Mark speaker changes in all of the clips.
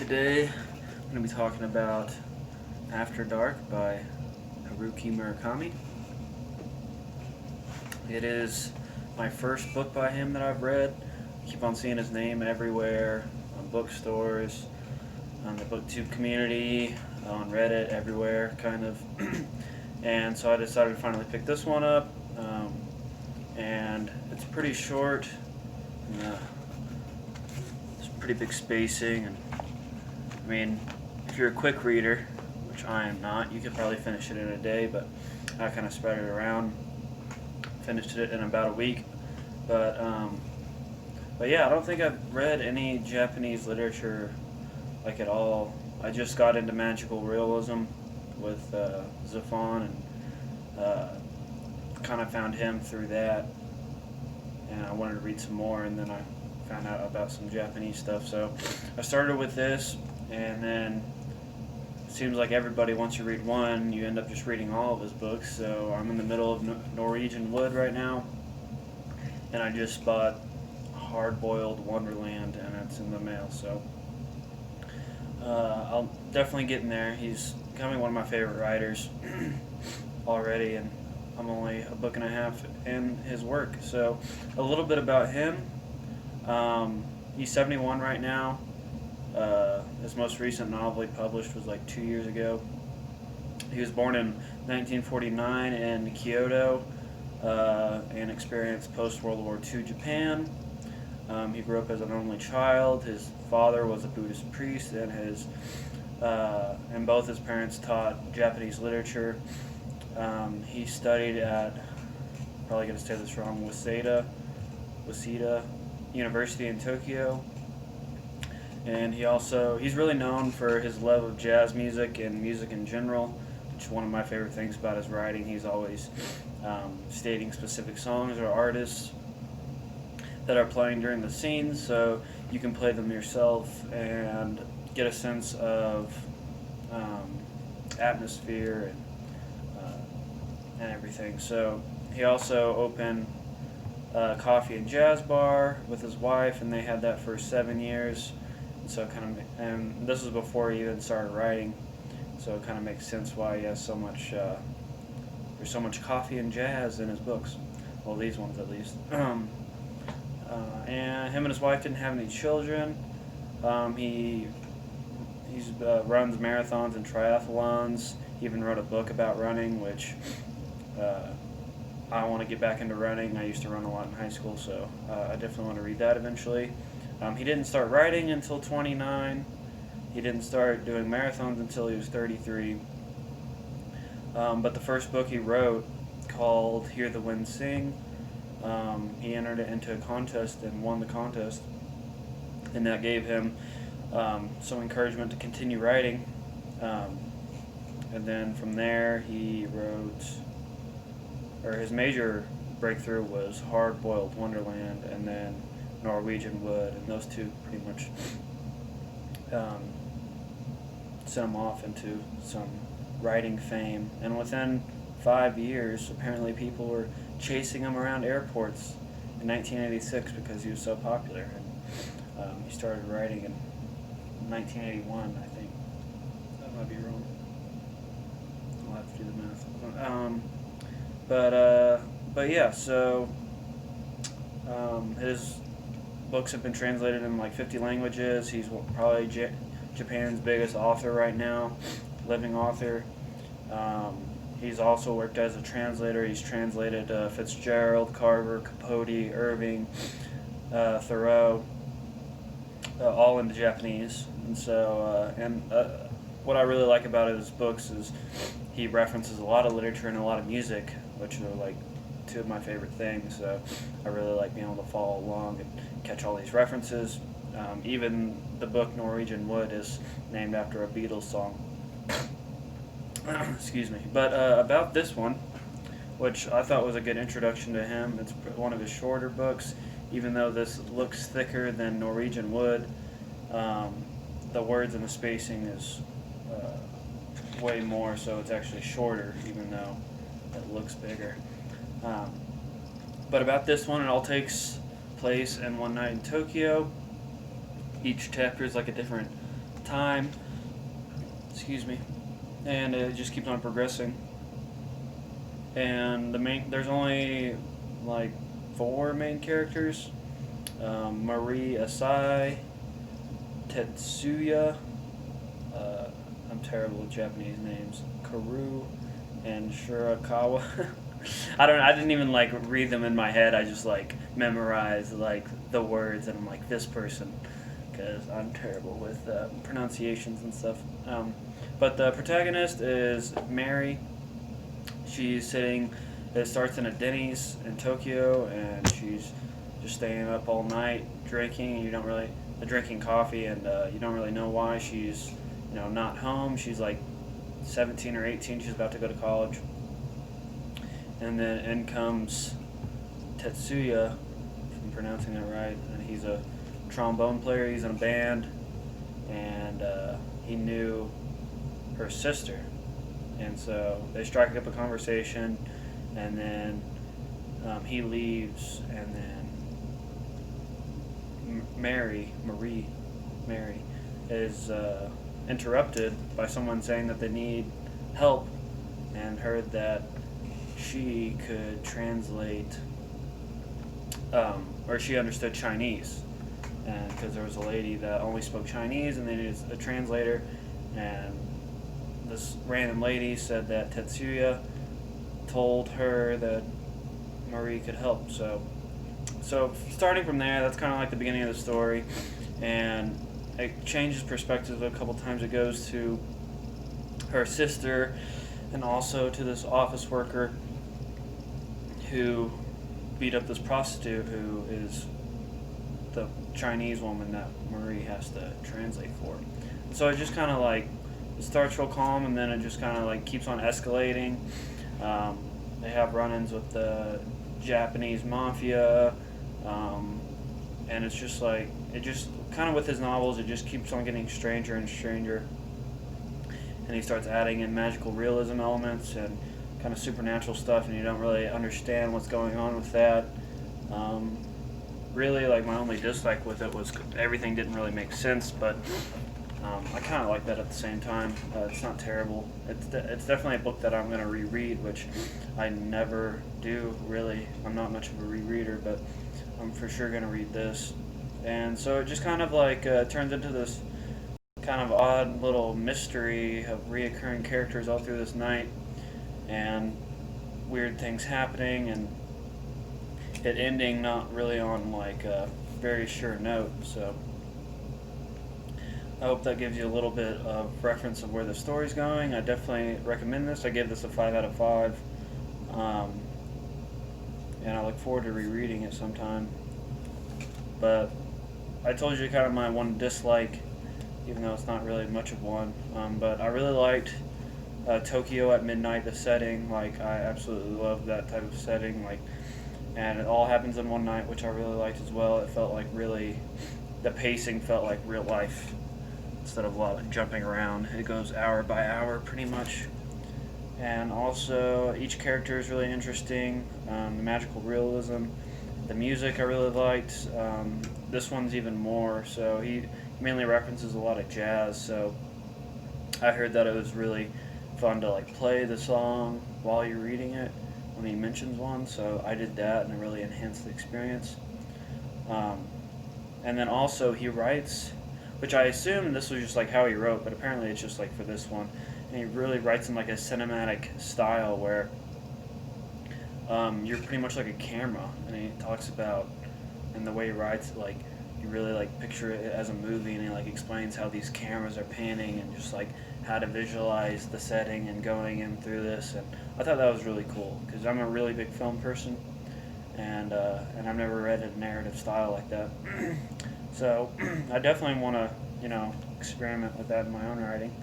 Speaker 1: Today I'm going to be talking about After Dark by Haruki Murakami. It is my first book by him that I've read. I keep on seeing his name everywhere, on bookstores, on the booktube community, on Reddit, everywhere, kind of. And so I decided to finally pick this one up. And it's pretty short. It's pretty big spacing, and I mean, if you're a quick reader, which I am not, you could probably finish it in a day, but I kind of spread it around. Finished it in about a week, but yeah, I don't think I've read any Japanese literature like at all. I just got into magical realism with Zafon, and kind of found him through that, and I wanted to read some more, and then I found out about some Japanese stuff. So I started with this, and then it seems like everybody, once you read one, you end up just reading all of his books. So I'm in the middle of Norwegian Wood right now, and I just bought Hard Boiled Wonderland, and it's in the mail. So I'll definitely get in there. He's becoming one of my favorite writers already, and I'm only a book and a half in his work. So a little bit about him. He's 71 right now. His most recent novel he published was like 2 years ago. He was born in 1949 in Kyoto, and experienced post-World War II Japan. He grew up as an only child. His father was a Buddhist priest, and both his parents taught Japanese literature. He studied at, probably going to say this wrong, Waseda University in Tokyo. And he's really known for his love of jazz music and music in general, which is one of my favorite things about his writing. He's always stating specific songs or artists that are playing during the scenes, so you can play them yourself and get a sense of atmosphere and everything. So he also opened a coffee and jazz bar with his wife, and they had that for 7 years. So and this was before he even started writing, so it kind of makes sense why he has so much. There's so much coffee and jazz in his books. Well, these ones at least. And him and his wife didn't have any children. He runs marathons and triathlons. He even wrote a book about running, which I want to get back into running. I used to run a lot in high school, so I definitely want to read that eventually. He didn't start writing until 29. He didn't start doing marathons until he was 33. But the first book he wrote, called Hear the Wind Sing, he entered it into a contest and won the contest. And that gave him some encouragement to continue writing. And then from there, he wrote, or his major breakthrough was Hard Boiled Wonderland, and then Norwegian Wood, and those two pretty much sent him off into some writing fame. And within 5 years, apparently people were chasing him around airports in 1986 because he was so popular. And he started writing in 1981, I think. That might be wrong. I'll have to do the math. But yeah, so his books have been translated in like 50 languages. He's probably Japan's biggest author right now, living author. He's also worked as a translator. He's translated Fitzgerald, Carver, Capote, Irving, Thoreau, all into Japanese. And so, what I really like about his books is he references a lot of literature and a lot of music, which are like two of my favorite things. So I really like being able to follow along and catch all these references. Even the book Norwegian Wood is named after a Beatles song. Excuse me. But about this one, which I thought was a good introduction to him, it's one of his shorter books. Even though this looks thicker than Norwegian Wood, the words and the spacing is way more, so it's actually shorter, even though it looks bigger. But about this one, it all takes place in one night in Tokyo. Each chapter is like a different time. Excuse me. And it just keeps on progressing. And there's only like 4 main characters: Marie Asai, Tetsuya. I'm terrible with Japanese names. Karu and Shirakawa. I didn't even like read them in my head. I just like memorized like the words, and I'm like, this person, because I'm terrible with pronunciations and stuff. But the protagonist is Mary. She's sitting. It starts in a Denny's in Tokyo, and she's just staying up all night drinking. Drinking coffee, and you don't really know why she's not home. She's like 17 or 18. She's about to go to college, and then in comes Tetsuya, if I'm pronouncing it right, and he's a trombone player. He's in a band, and he knew her sister, and so they strike up a conversation, and then he leaves, and then Mary is interrupted by someone saying that they need help, and heard that she could translate, or she understood Chinese, and because there was a lady that only spoke Chinese and they needed a translator, and this random lady said that Tetsuya told her that Marie could help. So starting from there, that's kind of like the beginning of the story, and it changes perspective a couple times. It goes to her sister, and also to this office worker who beat up this prostitute, who is the Chinese woman that Marie has to translate for. So it just kind of like, it starts real calm, and then it just kind of like keeps on escalating. They have run-ins with the Japanese mafia, and it's just like, it just kind of, with his novels, it just keeps on getting stranger and stranger, and he starts adding in magical realism elements and kind of supernatural stuff, and you don't really understand what's going on with that. Really, like, my only dislike with it was everything didn't really make sense, but I kind of like that at the same time. It's not terrible. It's definitely a book that I'm going to reread, which I never do, really. I'm not much of a rereader, but I'm for sure going to read this. And so it just kind of like turns into this kind of odd little mystery of reoccurring characters all through this night, and weird things happening, and it ending not really on like a very sure note. So I hope that gives you a little bit of reference of where the story's going. I definitely recommend this. I gave this a 5 out of 5, and I look forward to rereading it sometime. But I told you kind of my one dislike, even though it's not really much of one. But I really liked Tokyo at midnight, the setting. Like, I absolutely love that type of setting. Like, and it all happens in one night, which I really liked as well. It felt like really, the pacing felt like real life instead of a lot of jumping around. It goes hour by hour pretty much. And also, each character is really interesting. The magical realism, the music I really liked. This one's even more. So he mainly references a lot of jazz. So I heard that it was really fun to like play the song while you're reading it when he mentions one. So I did that, and it really enhanced the experience. And then also he writes, which I assume this was just like how he wrote, but apparently it's just like for this one. And he really writes in like a cinematic style where you're pretty much like a camera, and he talks about, and the way he writes, like, you really like picture it as a movie, and he like explains how these cameras are panning and just like how to visualize the setting and going in through this. And I thought that was really cool because I'm a really big film person, and I've never read a narrative style like that. So I definitely want to experiment with that in my own writing.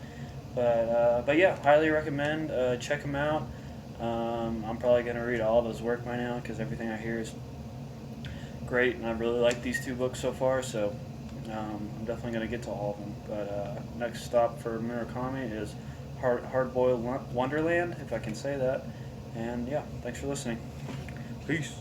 Speaker 1: But yeah, highly recommend. Check him out. I'm probably going to read all of his work by now because everything I hear is great, and I really like these 2 books so far, so I'm definitely going to get to all of them. But next stop for Murakami is Hard-Boiled Wonderland, if I can say that. And yeah, thanks for listening. Peace.